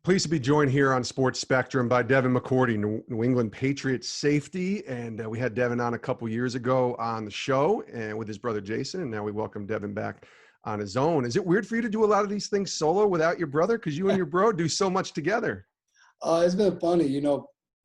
Pleased to be joined here on Sports Spectrum by Devin McCourty, New England Patriots safety. And we had Devin on a couple years ago on the show and with his brother Jason. And now we welcome Devin back on his own. Is it weird for you to do a lot of these things solo without your brother? Because you and your bro do so much together. It's been funny,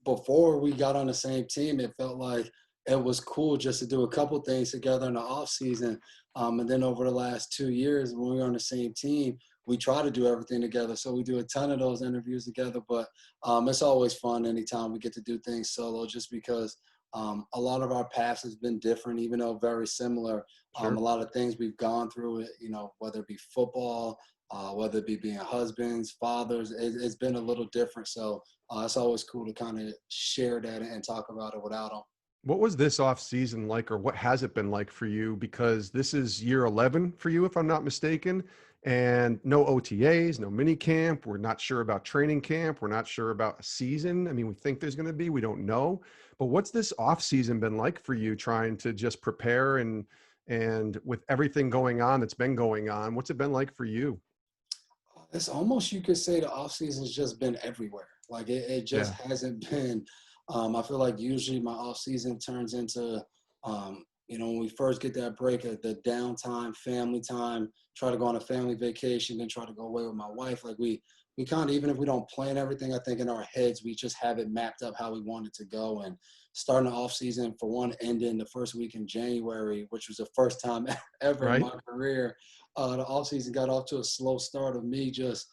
before we got on the same team, it felt like it was cool just to do a couple things together in the off season. And then over the last 2 years, when we were on the same team, we try to do everything together. So we do a ton of those interviews together, but it's always fun anytime we get to do things solo, just because a lot of our paths has been different, even though very similar. A Sure. lot of things we've gone through, whether it be football, whether it be being husbands, fathers, it's been a little different. So it's always cool to kind of share that and talk about it without them. What was this off season like, or what has it been like for you? Because this is year 11 for you, if I'm not mistaken, and no OTAs, no mini camp. We're not sure about training camp. We're not sure about a season. I mean, we think there's going to be, we don't know. But what's this off season been like for you, trying to just prepare and with everything going on that's been going on? What's it been like for you? It's almost, you could say, the off season's just been everywhere. Like it just Yeah. hasn't been. I feel like usually my off season turns into, when we first get that break, the downtime, family time, try to go on a family vacation, then try to go away with my wife. Like we kind of, even if we don't plan everything, I think in our heads, we just have it mapped up how we want it to go. And starting the off season, for one, ending the first week in January, which was the first time ever in Right. my career. The off season got off to a slow start of me just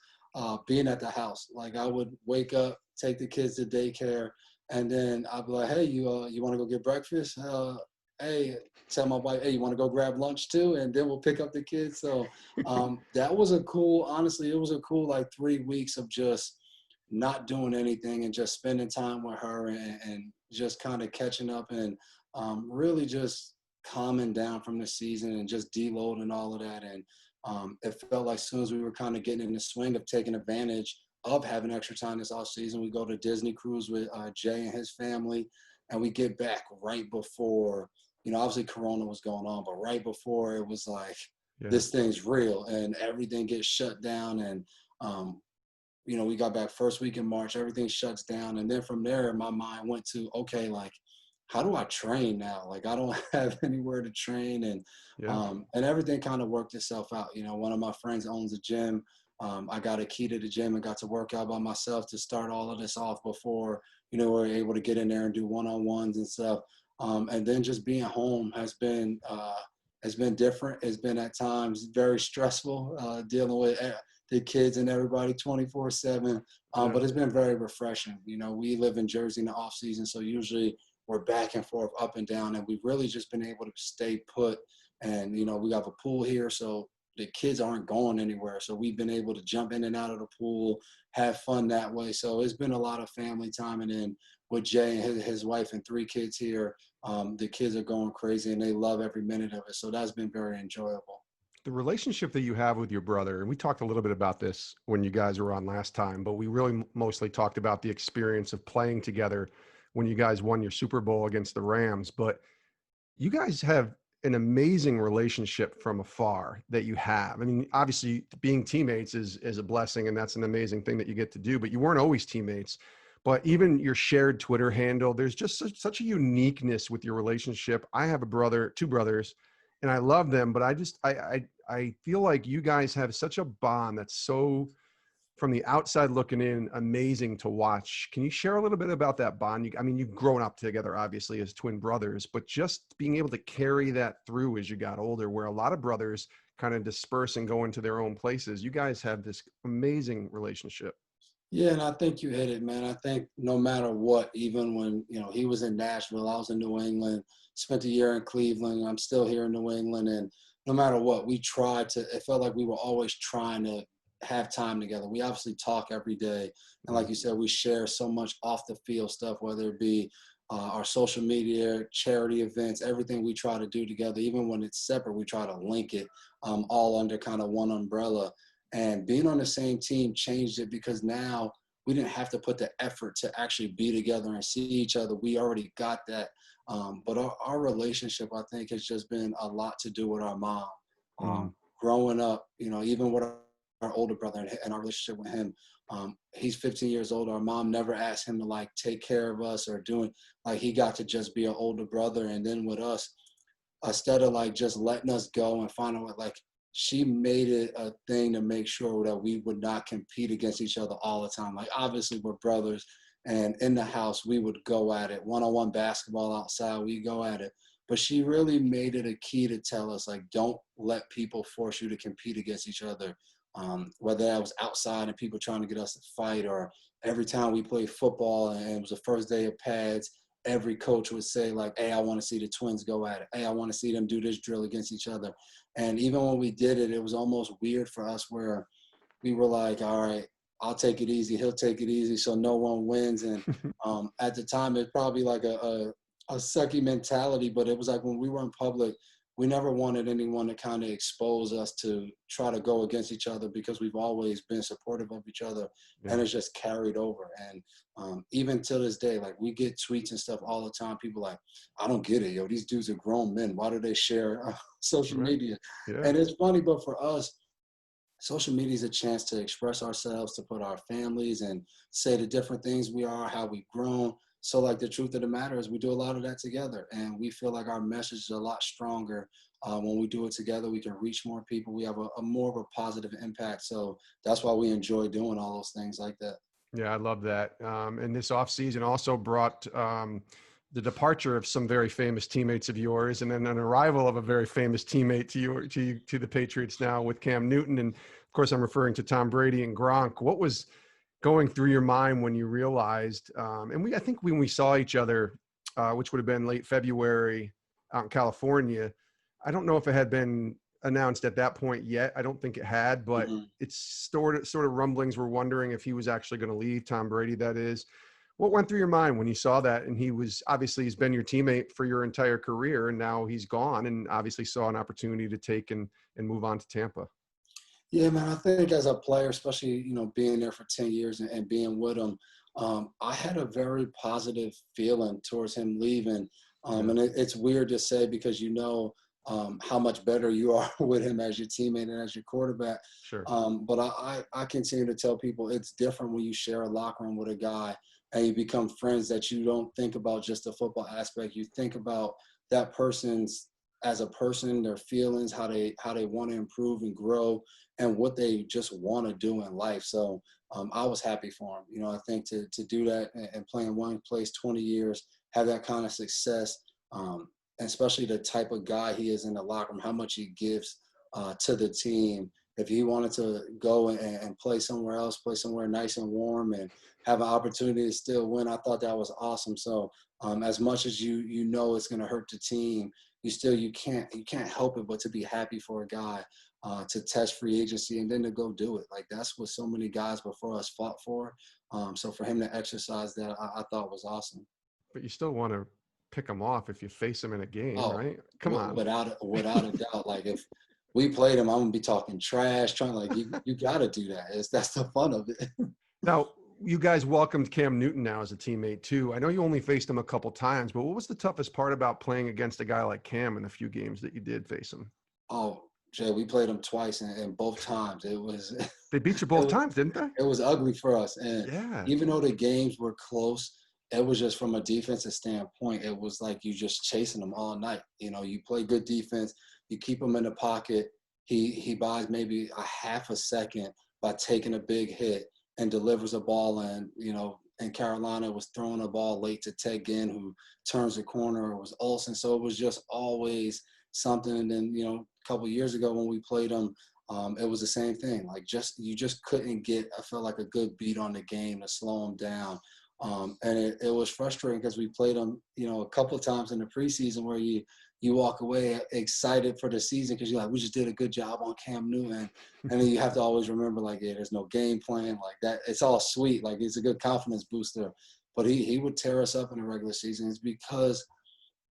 being at the house. Like I would wake up, take the kids to daycare, and then I'd be like, "Hey, you want to go get breakfast? Hey, tell my wife, hey, you want to go grab lunch too?" And then we'll pick up the kids. So that was honestly, it was a cool like 3 weeks of just not doing anything and just spending time with her and just kind of catching up and really just calming down from the season and just deloading all of that. And it felt like as soon as we were kind of getting in the swing of taking advantage of having extra time this off season, we go to Disney cruise with Jay and his family, and we get back right before, obviously Corona was going on, but right before it was like, Yeah. this thing's real and everything gets shut down. And we got back first week in March, everything shuts down. And then from there, my mind went to, okay, like, how do I train now? Like, I don't have anywhere to train. Yeah. And everything kind of worked itself out. One of my friends owns a gym. I got a key to the gym and got to work out by myself to start all of this off before, we were able to get in there and do one-on-ones and stuff. And then just being home has been different. It's been at times very stressful, dealing with the kids and everybody 24/7. Yeah. But it's been very refreshing. We live in Jersey in the off season, so usually we're back and forth, up and down, and we've really just been able to stay put. And we have a pool here, so the kids aren't going anywhere. So we've been able to jump in and out of the pool, have fun that way. So it's been a lot of family time. And then with Jay and his wife and 3 kids here, the kids are going crazy and they love every minute of it. So that's been very enjoyable. The relationship that you have with your brother, and we talked a little bit about this when you guys were on last time, but we really mostly talked about the experience of playing together when you guys won your Super Bowl against the Rams. But you guys have an amazing relationship from afar that you have. I mean, obviously being teammates is a blessing, and that's an amazing thing that you get to do, but you weren't always teammates. But even your shared Twitter handle, there's just such a uniqueness with your relationship. I have a brother, two brothers, and I love them, but I feel like you guys have such a bond that's so, from the outside looking in, amazing to watch. Can you share a little bit about that bond? I mean, you've grown up together, obviously, as twin brothers, but just being able to carry that through as you got older, where a lot of brothers kind of disperse and go into their own places. You guys have this amazing relationship. Yeah, and I think you hit it, man. I think no matter what, even when, he was in Nashville, I was in New England, spent a year in Cleveland, I'm still here in New England. And no matter what, it felt like we were always trying to have time together. We obviously talk every day. And Yeah. like you said, we share so much off the field stuff, whether it be our social media, charity events, everything we try to do together. Even when it's separate, we try to link it all under kind of one umbrella. And being on the same team changed it because now we didn't have to put the effort to actually be together and see each other. We already got that. But our relationship, I think, has just been a lot to do with our mom. Mm. Growing up, even with our older brother and our relationship with him, He's 15 years old. Our mom never asked him to like take care of us or doing like he got to just be an older brother. And then with us, instead of like just letting us go and finding what like she made it a thing to make sure that we would not compete against each other all the time. Like obviously we're brothers and in the house we would go at it. One-on-one basketball outside, we go at it. But she really made it a key to tell us like don't let people force you to compete against each other. Whether that was outside and people trying to get us to fight or every time we played football and it was the first day of pads, every coach would say like, hey, I want to see the twins go at it. Hey, I want to see them do this drill against each other. And even when we did it, it was almost weird for us where we were like, all right, I'll take it easy. He'll take it easy. So no one wins. And at the time, it's probably like a sucky mentality, but it was like when we were in public, we never wanted anyone to kind of expose us to try to go against each other because we've always been supportive of each other and Yeah, it's just carried over. And even to this day, like we get tweets and stuff all the time. People like, I don't get it, yo. These dudes are grown men. Why do they share social right. media? Yeah. And it's funny, but for us, social media is a chance to express ourselves, to put our families and say the different things we are, how we've grown. So, like, the truth of the matter is, we do a lot of that together, and we feel like our message is a lot stronger when we do it together. We can reach more people. We have a more of a positive impact. So that's why we enjoy doing all those things like that. Yeah, I love that. And this offseason also brought the departure of some very famous teammates of yours, and then an arrival of a very famous teammate to the Patriots now with Cam Newton, and of course I'm referring to Tom Brady and Gronk. What was going through your mind when you realized? And I think when we saw each other, which would have been late February out in California, I don't know if it had been announced at that point yet. I don't think it had, but Mhm. it's sort of rumblings. We're wondering if he was actually going to leave, Tom Brady, that is. What went through your mind when you saw that? And he's been your teammate for your entire career, and now he's gone, and obviously saw an opportunity to take and move on to Tampa. Yeah, man. I think as a player, especially being there for 10 years and being with him, I had a very positive feeling towards him leaving. Yeah, And it's weird to say because how much better you are with him as your teammate and as your quarterback. sure. But I continue to tell people it's different when you share a locker room with a guy and you become friends that you don't think about just the football aspect. You think about that person's as a person, their feelings, how they want to improve and grow and what they just want to do in life. So I was happy for him. I think to do that and play in one place 20 years, have that kind of success, and especially the type of guy he is in the locker room, how much he gives to the team. If he wanted to go and play somewhere else, play somewhere nice and warm, and have an opportunity to still win, I thought that was awesome. So as much as you know it's going to hurt the team, you can't help it but to be happy for a guy to test free agency and then to go do it. Like that's what so many guys before us fought for. So for him to exercise that, I thought was awesome. But you still want to pick him off if you face him in a game, Oh, right? Come on. without a doubt. Like if we played him, I'm gonna be talking trash, trying like you got to do that. That's the fun of it. Now, you guys welcomed Cam Newton now as a teammate too. I know you only faced him a couple times, but what was the toughest part about playing against a guy like Cam in the few games that you did face him? Oh, Jay, we played him twice, and both times it was They beat you it both was times, didn't they? it was ugly for us. And Yeah. even though the games were close, it was just from a defensive standpoint. It was like you just chasing them all night. You play good defense, you keep him in the pocket. He buys maybe a half a second by taking a big hit and delivers a ball. And in Carolina was throwing a ball late to Ted Ginn, who turns the corner. It was Olsen, so it was just always something. And then a couple of years ago when we played him, it was the same thing. Like you just couldn't get, I felt like a good beat on the game to slow him down. And it was frustrating because we played him, a couple of times in the preseason where you walk away excited for the season because you're like, we just did a good job on Cam Newton. And then you have to always remember, like, yeah, there's no game plan like that. It's all sweet. Like it's a good confidence booster. But he would tear us up in the regular season. It's because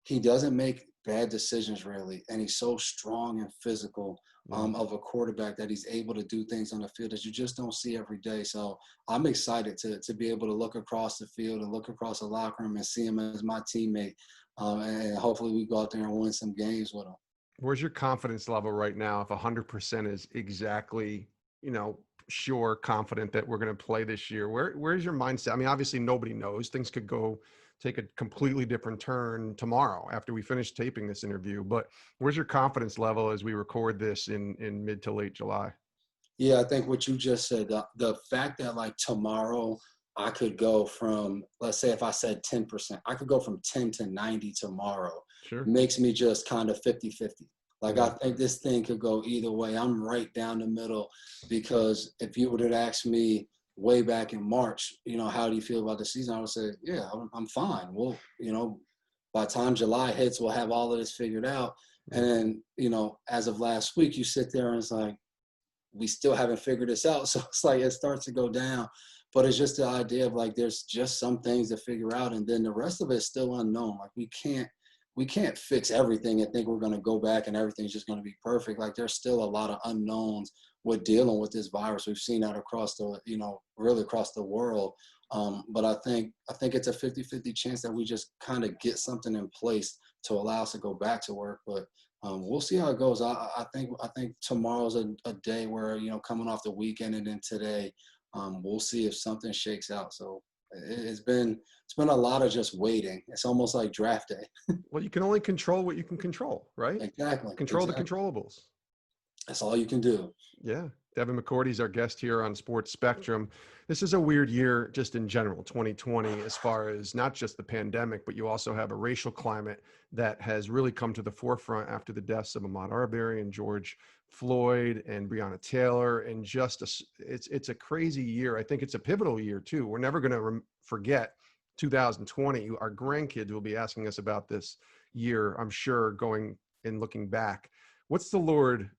he doesn't make bad decisions really, and he's so strong and physical Yeah. of a quarterback that he's able to do things on the field that you just don't see every day. So I'm excited to be able to look across the field and look across the locker room and see him as my teammate, and hopefully we go out there and win some games with him. Where's your confidence level right now if 100% is exactly, you know, sure, confident that we're going to play this year. Where's your mindset? I mean, obviously nobody knows. Things could go take a completely different turn tomorrow after we finish taping this interview. But where's your confidence level as we record this in mid to late July? Yeah, I think what you just said, the fact that like tomorrow I could go from, let's say if I said 10%, I could go from 10 to 90 tomorrow, Sure. makes me just kind of 50-50. Like I Yeah. think this thing could go either way. I'm right down the middle because if you would have asked me way back in March, how do you feel about the season? I would say, yeah, I'm fine. By the time July hits, we'll have all of this figured out. And Yeah. then, as of last week, you sit there and it's like, we still haven't figured this out. So it's like it starts to go down. But it's just the idea of like there's just some things to figure out, and then the rest of it is still unknown. Like we can't fix everything and think we're going to go back and everything's just going to be perfect. Like there's still a lot of unknowns with dealing with this virus. We've seen that across the really across the world. But I think it's a 50-50 chance that we just kind of get something in place to allow us to go back to work. But we'll see how it goes. I think tomorrow's a day where coming off the weekend and then today, we'll see if something shakes out. So it's been a lot of just waiting. It's almost like draft day. Well, you can only control what you can control, right? Exactly, Control the exactly. controllables. That's all you can do. Yeah. Devin McCourty is our guest here on Sports Spectrum. This is a weird year just in general, 2020, as far as not just the pandemic, but you also have a racial climate that has really come to the forefront after the deaths of Ahmaud Arbery and George Floyd and Breonna Taylor. And it's a crazy year. I think it's a pivotal year too. We're never going to forget 2020. Our grandkids will be asking us about this year, I'm sure, going and looking back. What's the Lord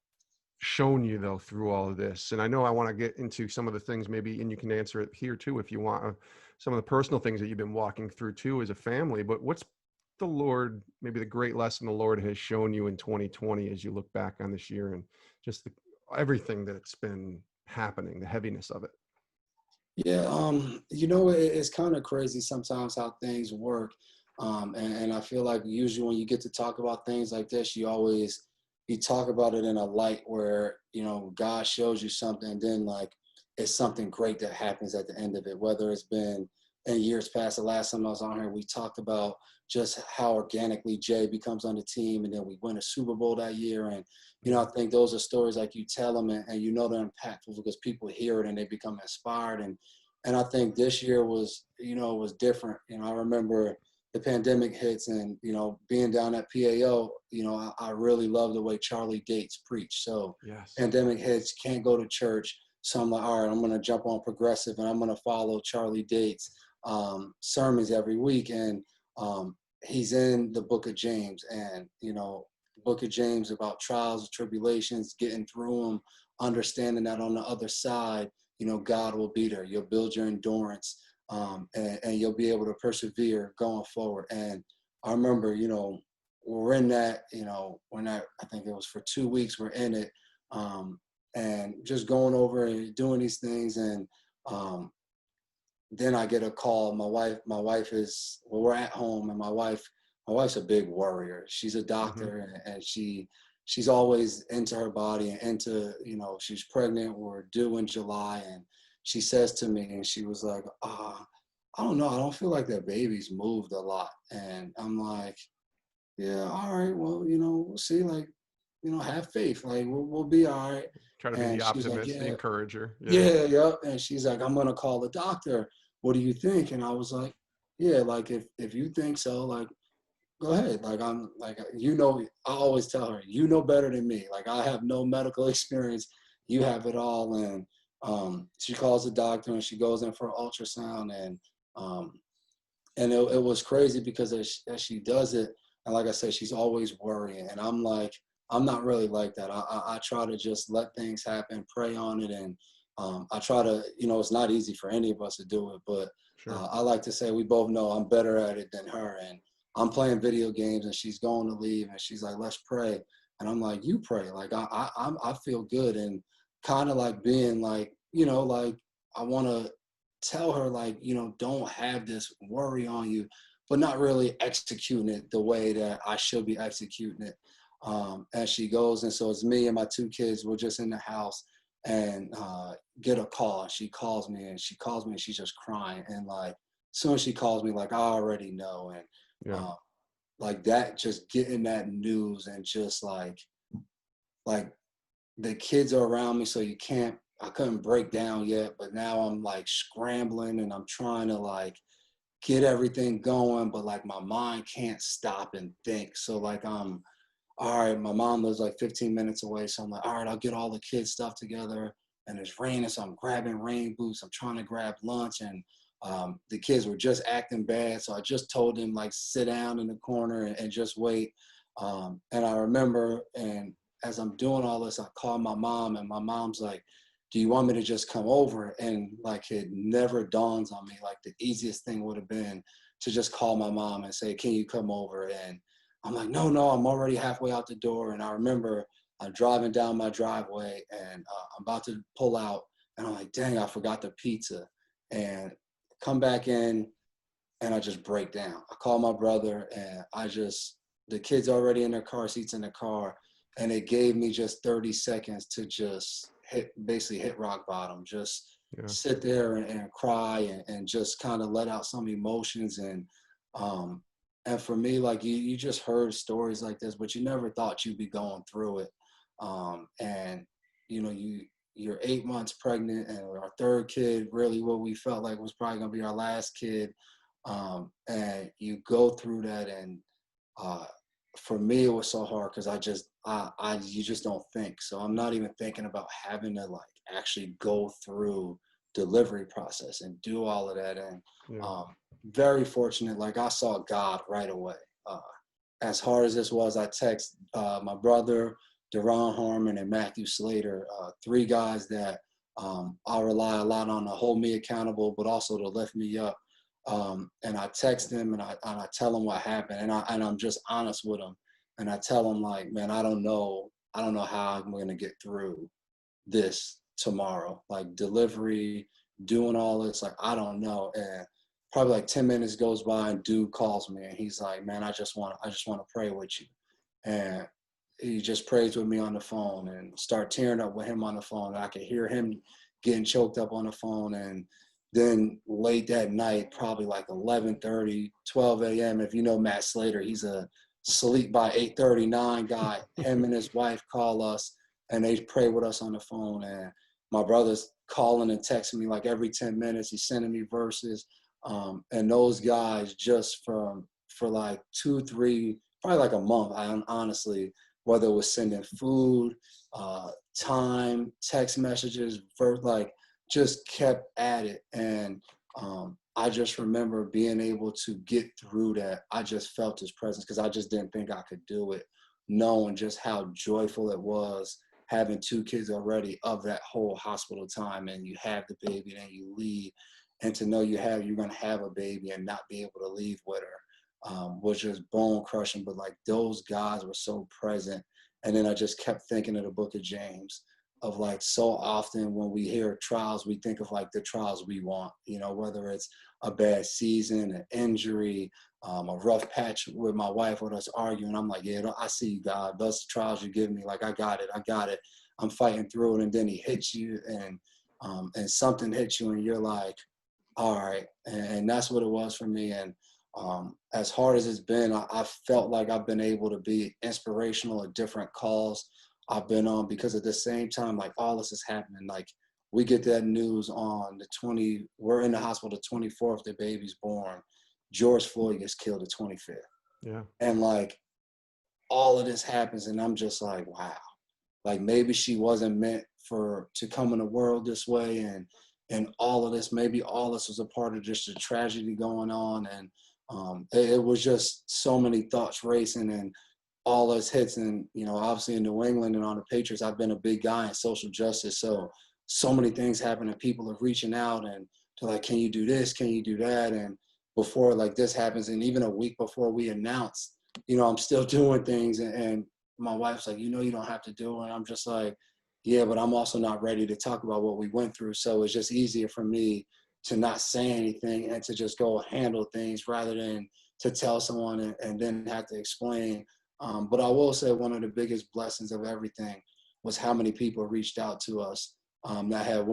shown you though through all of this? And I know I want to get into some of the things maybe, and you can answer it here too if you want, some of the personal things that you've been walking through too as a family. But what's the Lord, maybe the great lesson the Lord has shown you in 2020 as you look back on this year and just everything that it's been happening, the heaviness of it? Yeah, it's kind of crazy sometimes how things work. And I feel like usually when you get to talk about things like this, you talk about it in a light where, God shows you something, and then like it's something great that happens at the end of it, whether it's been in years past. The last time I was on here, we talked about just how organically Jay becomes on the team, and then we win a Super Bowl that year. And Yeah. I think those are stories like you tell them, and they're impactful because people hear it and they become inspired. And I think this year was different. I remember the pandemic hits, and being down at PAO, I really love the way Charlie Dates preached. So Yes. pandemic hits, can't go to church. So I'm like, all right, I'm going to jump on Progressive and I'm going to follow Charlie Dates sermons every week. And he's in the book of James, and book of James about trials and tribulations, getting through them, understanding that on the other side, God will be there. You'll build your endurance, and you'll be able to persevere going forward. And I remember, we're in that, I think it was for 2 weeks, we're in it, and just going over and doing these things. And then I get a call. My wife is, well, we're at home, and my wife's a big worrier. She's a Hmm. doctor, and she's always into her body and into, she's pregnant. We're due in July, and she says to me, and she was like, I don't know. I don't feel like that baby's moved a lot. And I'm like, yeah, all right. Well, we'll see. Like, have faith. Like, we'll be all right. Try to be the And she was like, optimist, the yeah, encourager. Yeah. yeah, yeah. And she's like, I'm gonna call the doctor. What do you think? And I was like, yeah, like if you think so, like go ahead. Like I'm like I always tell her, better than me. Like I have no medical experience. You have it all. And she calls the doctor and she goes in for an ultrasound. Um and it was crazy because as she does it, and like I said, she's always worrying. And I'm like, I'm not really like that. I try to just let things happen, pray on it. And I try to, it's not easy for any of us to do it, but Sure. I like to say we both know I'm better at it than her. And I'm playing video games and she's going to leave and she's like, let's pray. And I'm like, you pray. Like I feel good. And kind of like being like, like I want to tell her like, don't have this worry on you, but not really executing it the way that I should be executing it. As she goes. And so it's me and my two kids. We're just in the house. and get a call. And she calls me and she's just crying. And like, as soon as she calls me, like, I already know. And Yeah. uh, like that, just getting that news and just like the kids are around me, so I couldn't break down yet, but now I'm like scrambling and I'm trying to like get everything going, but like my mind can't stop and think. So like all right, my mom lives like 15 minutes away. So I'm like, all right, I'll get all the kids' stuff together. And it's raining, so I'm grabbing rain boots. I'm trying to grab lunch. And the kids were just acting bad. So I just told them, like, sit down in the corner and just wait. And I remember, and as I'm doing all this, I called my mom, and my mom's like, do you want me to just come over? And like, it never dawns on me. Like, the easiest thing would have been to just call my mom and say, can you come over? And I'm like, no, I'm already halfway out the door. And I remember I'm driving down my driveway and I'm about to pull out. And I'm like, dang, I forgot the pizza. And come back in and I just break down. I call my brother and the kids already in their car seats in the car. And it gave me just 30 seconds to just basically hit rock bottom, just Yeah. sit there and cry and just kind of let out some emotions. Um, and for me, like you just heard stories like this, but you never thought you'd be going through it. And you know, you're 8 months pregnant, and our third kid, really what we felt like was probably gonna be our last kid. And you go through that, and uh, for me, it was so hard because you just don't think. So I'm not even thinking about having to like actually go through delivery process and do all of that. And Yeah. um, very fortunate, like I saw God right away. Uh, as hard as this was, I text my brother, Deron Harmon, and Matthew Slater, three guys that I rely a lot on to hold me accountable, but also to lift me up. And I text them and I tell them what happened, and I'm just honest with them, and I tell them like, man, I don't know how I'm going to get through this tomorrow, like delivery, doing all this, like I don't know. And probably like 10 minutes goes by and dude calls me and he's like, man, I just want to pray with you. And he just prays with me on the phone and start tearing up with him on the phone. And I could hear him getting choked up on the phone. And then late that night, probably like 11:30, 12 a.m. If you know Matt Slater, he's a sleep by 8:39 guy. Him and his wife call us and they pray with us on the phone. And my brother's calling and texting me like every 10 minutes. He's sending me verses. And those guys just for like 2, 3, probably like a month, honestly, whether it was sending food, time, text messages, like just kept at it. And I just remember being able to get through that. I just felt his presence because I just didn't think I could do it, knowing just how joyful it was having 2 kids already of that whole hospital time, and you have the baby and then you leave, and to know you're going to have a baby and not be able to leave with her was just bone crushing. But like those guys were so present. And then I just kept thinking of the book of James, of like, so often when we hear trials, we think of like the trials we want, you know, whether it's a bad season, an injury, a rough patch with my wife, with us arguing. I'm like, yeah, I see you, God. Those trials you give me, like, I got it. I'm fighting through it. And then he hits you, and something hits you, and you're like, all right. And that's what it was for me. And as hard as it's been, I felt like I've been able to be inspirational at different calls I've been on, because at the same time, like all this is happening. Like we get that news on we're in the hospital the 24th, the baby's born. George Floyd gets killed the 25th. Yeah. And like all of this happens, and I'm just like, wow, like maybe she wasn't meant to come in the world this way. And all of this, maybe all this was a part of just the tragedy going on. And it was just so many thoughts racing and all those hits. And, you know, obviously in New England and on the Patriots, I've been a big guy in social justice. So many things happen and people are reaching out and they're like, can you do this? Can you do that? And before like this happens, and even a week before we announce, you know, I'm still doing things. And my wife's like, you know, you don't have to do it. And I'm just like, yeah, but I'm also not ready to talk about what we went through. So it's just easier for me to not say anything and to just go handle things rather than to tell someone and then have to explain. But I will say one of the biggest blessings of everything was how many people reached out to us that had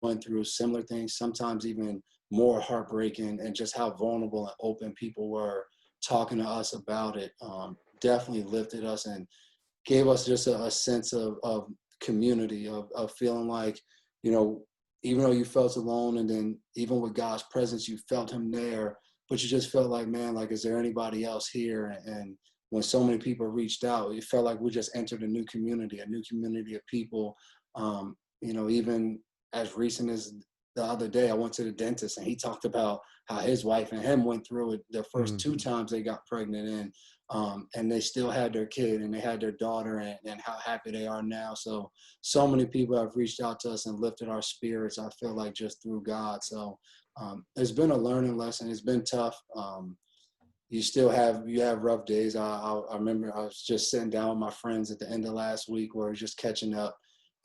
went through similar things, sometimes even more heartbreaking, and just how vulnerable and open people were talking to us about it, definitely lifted us and gave us just a sense of community, of feeling like, you know, even though you felt alone, and then even with God's presence, you felt him there, but you just felt like, man, like, is there anybody else here? And when so many people reached out, it felt like we just entered a new community of people. You know, even as recent as the other day, I went to the dentist and he talked about how his wife and him went through it the first two Mhm. times they got pregnant, and they still had their kid and they had their daughter, and how happy they are now. So, so many people have reached out to us and lifted our spirits, I feel like, just through God. So, it's been a learning lesson. It's been tough. You have rough days. I remember I was just sitting down with my friends at the end of last week, where we're just catching up,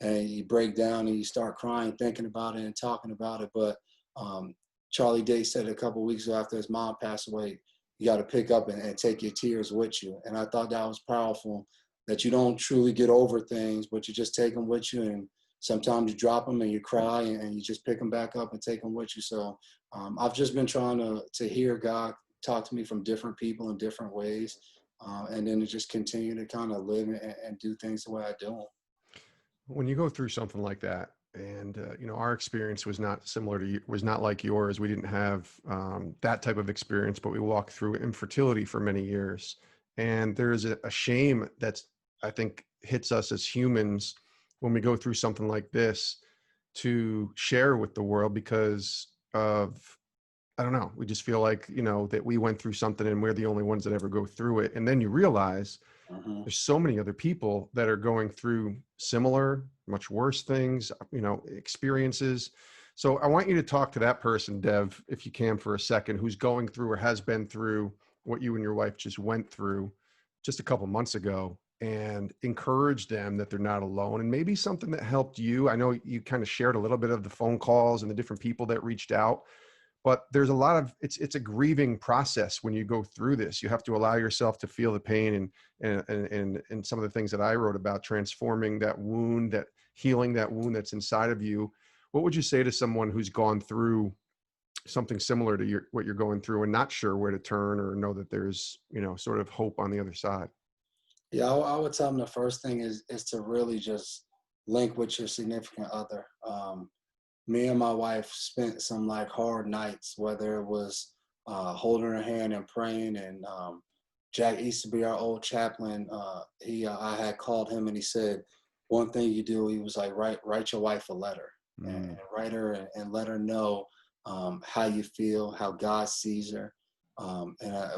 and you break down and you start crying, thinking about it and talking about it. But um, Charlie Day said a couple of weeks ago, after his mom passed away, you got to pick up and take your tears with you. And I thought that was powerful. That you don't truly get over things, but you just take them with you. And sometimes you drop them and you cry, and you just pick them back up and take them with you. So I've just been trying to hear God talk to me from different people in different ways, and then to just continue to kind of live and do things the way I do them. When you go through something like that, and you know, our experience was not similar to you, was not like yours. We didn't have that type of experience, but we walked through infertility for many years. And there's a shame that's, I think, hits us as humans when we go through something like this, to share with the world, because of, I don't know, we just feel like, you know, that we went through something and we're the only ones that ever go through it. And then you realize Hmm. there's so many other people that are going through similar, much worse things, you know, experiences. So I want you to talk to that person, Dev, if you can, for a second, who's going through or has been through what you and your wife just went through just a couple months ago, and encourage them that they're not alone. And maybe something that helped you. I know you kind of shared a little bit of the phone calls and the different people that reached out, but there's a lot of, it's a grieving process when you go through this. You have to allow yourself to feel the pain, and some of the things that I wrote about, transforming that wound, that healing that wound that's inside of you. What would you say to someone who's gone through something similar to what you're going through, and not sure where to turn, or know that there's, you know, sort of hope on the other side? Yeah, I would tell them the first thing is to really just link with your significant other. Me and my wife spent some like hard nights, whether it was holding her hand and praying. And Jack used to be our old chaplain. I had called him and he said, one thing you do, he was like, write your wife a letter, and Mm. write her and let her know how you feel, how God sees her.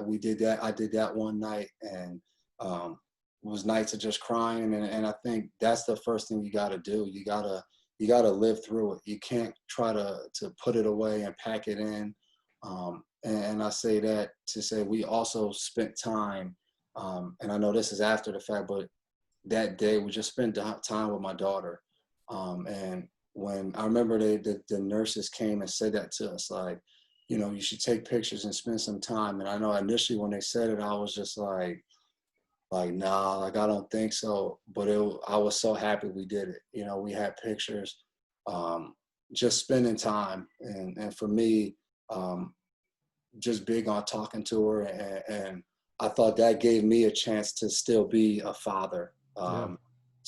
We did that. I did that one night, and um, it was nights of just crying. And I think that's the first thing you got to do. You got to live through it. You can't try to put it away and pack it in. And I say that to say we also spent time, and I know this is after the fact, but that day we just spent time with my daughter. And when I remember the nurses came and said that to us, like, you know, you should take pictures and spend some time. And I know initially when they said it, I was just like, nah, like, I don't think so. But I was so happy we did it. You know, we had pictures, um, just spending time. And for me, um, just big on talking to her. And I thought that gave me a chance to still be a father, Yeah.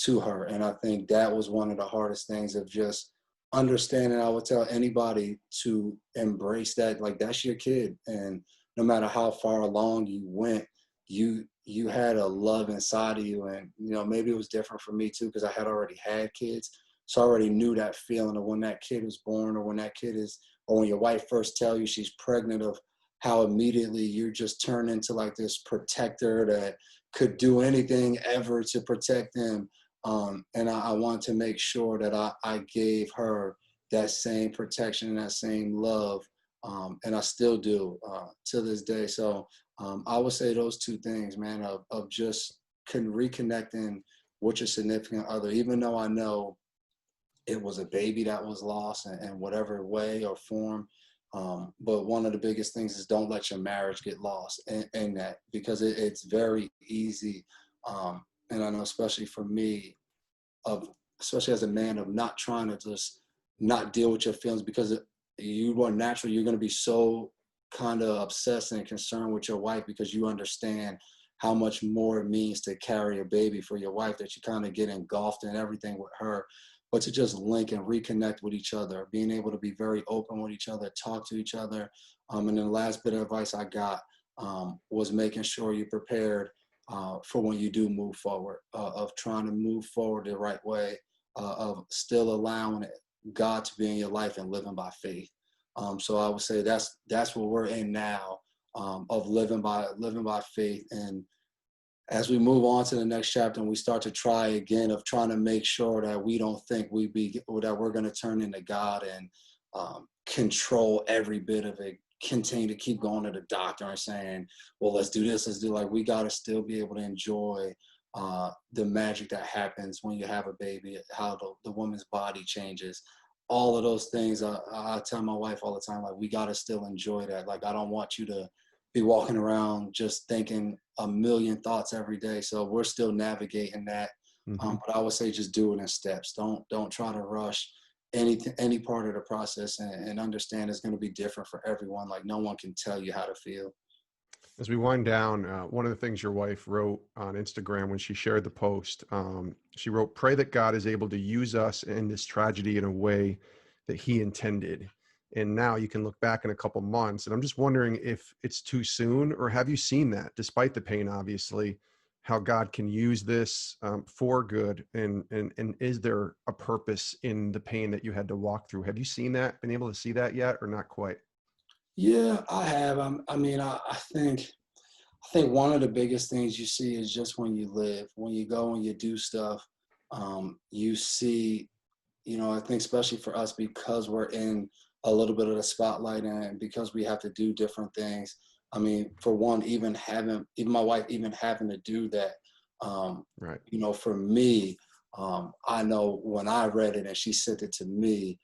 to her. And I think that was one of the hardest things, of just understanding. I would tell anybody to embrace that, like, that's your kid. And no matter how far along you went, you had a love inside of you. And, you know, maybe it was different for me too, because I had already had kids. So I already knew that feeling of when that kid was born, or when that kid is, or when your wife first tell you she's pregnant, of how immediately you just turn into like this protector that could do anything ever to protect them. And I want to make sure that I gave her that same protection and that same love. And I still do to this day. So I would say those two things, man, of just reconnecting with your significant other, even though I know it was a baby that was lost in whatever way or form. But one of the biggest things is, don't let your marriage get lost in that, because it's very easy. And I know, especially for me, of especially as a man, of not trying to just not deal with your feelings, because you are naturally, you're going to be so kind of obsessed and concerned with your wife, because you understand how much more it means to carry a baby for your wife, that you kind of get engulfed in everything with her. But to just link and reconnect with each other, being able to be very open with each other, talk to each other. And then the last bit of advice I got was making sure you're prepared for when you do move forward, of trying to move forward the right way, of still allowing God to be in your life and living by faith. So I would say that's what we're in now, of living by faith. And as we move on to the next chapter and we start to try again, of trying to make sure that we don't think that we're going to turn into God and control every bit of it, continue to keep going to the doctor and saying, well, let's do this, let's do, like, we got to still be able to enjoy the magic that happens when you have a baby, how the woman's body changes, all of those things. I tell my wife all the time, like, we got to still enjoy that. Like, I don't want you to be walking around just thinking a million thoughts every day. So we're still navigating that. Mm-hmm. But I would say just do it in steps. Don't try to rush any part of the process, and understand it's going to be different for everyone. Like, no one can tell you how to feel. As we wind down, one of the things your wife wrote on Instagram when she shared the post, she wrote, "Pray that God is able to use us in this tragedy in a way that he intended." And now you can look back in a couple months, and I'm just wondering if it's too soon, or have you seen that, despite the pain, obviously, how God can use this for good, and is there a purpose in the pain that you had to walk through? Have you seen that, been able to see that yet, or not quite? Yeah, I have. I think one of the biggest things you see is just when you live, when you go and you do stuff, you see, I think especially for us, because we're in a little bit of the spotlight and because we have to do different things. I mean, for one, even my wife, even having to do that, Right. for me, I know when I read it and she sent it to me,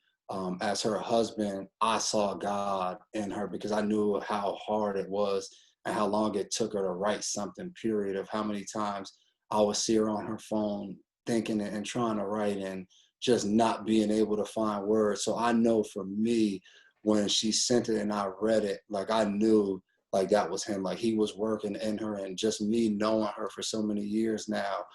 as her husband, I saw God in her, because I knew how hard it was and how long it took her to write something, period, of how many times I would see her on her phone thinking and trying to write and just not being able to find words. So I know for me, when she sent it and I read it, like, I knew, like, that was him, like he was working in her. And just me knowing her for so many years now,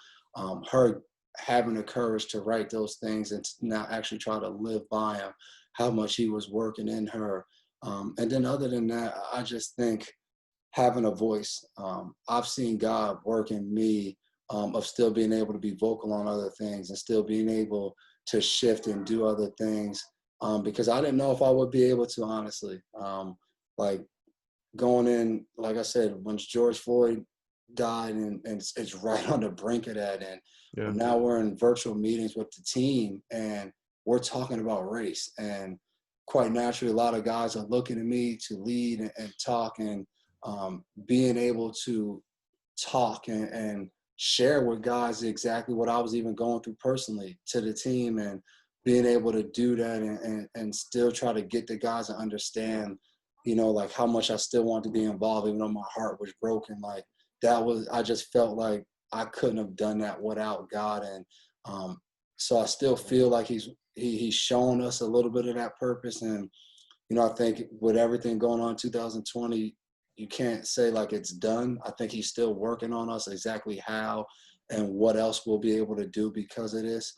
her having the courage to write those things and to now actually try to live by him, how much he was working in her. And then other than that, I just think having a voice. I've seen God work in me, of still being able to be vocal on other things and still being able to shift and do other things, because I didn't know if I would be able to, honestly. Like, going in, like I said, when George Floyd died, and it's right on the brink of that. And Yeah. now we're in virtual meetings with the team and we're talking about race. And quite naturally, a lot of guys are looking at me to lead and talk, and being able to talk and share with guys exactly what I was even going through personally to the team, and being able to do that, and still try to get the guys to understand, like, how much I still want to be involved, even though my heart was broken. Like, I just felt like I couldn't have done that without God. And so I still feel like he's shown us a little bit of that purpose. And, I think with everything going on in 2020, you can't say like it's done. I think he's still working on us exactly how and what else we'll be able to do because of this.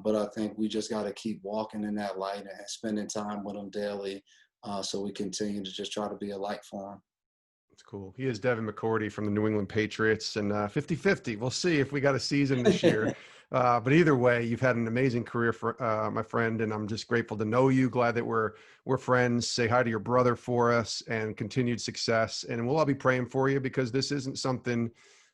But I think we just got to keep walking in that light and spending time with him daily, so we continue to just try to be a light for him. That's cool. He is Devin McCourty from the New England Patriots, and 50-50. We'll see if we got a season this year. But either way, you've had an amazing career, for my friend, and I'm just grateful to know you. Glad that we're friends. Say hi to your brother for us, and continued success. And we'll all be praying for you, because this isn't something,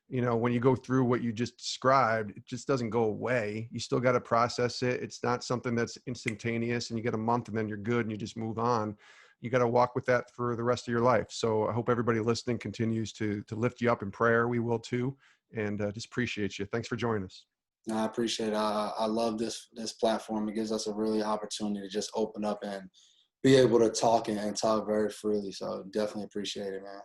when you go through what you just described, it just doesn't go away. You still got to process it. It's not something that's instantaneous, and you get a month and then you're good and you just move on. You got to walk with that for the rest of your life. So I hope everybody listening continues to lift you up in prayer. We will too. And just appreciate you. Thanks for joining us. No, I appreciate it. I love this platform. It gives us a really opportunity to just open up and be able to talk and talk very freely. So definitely appreciate it, man.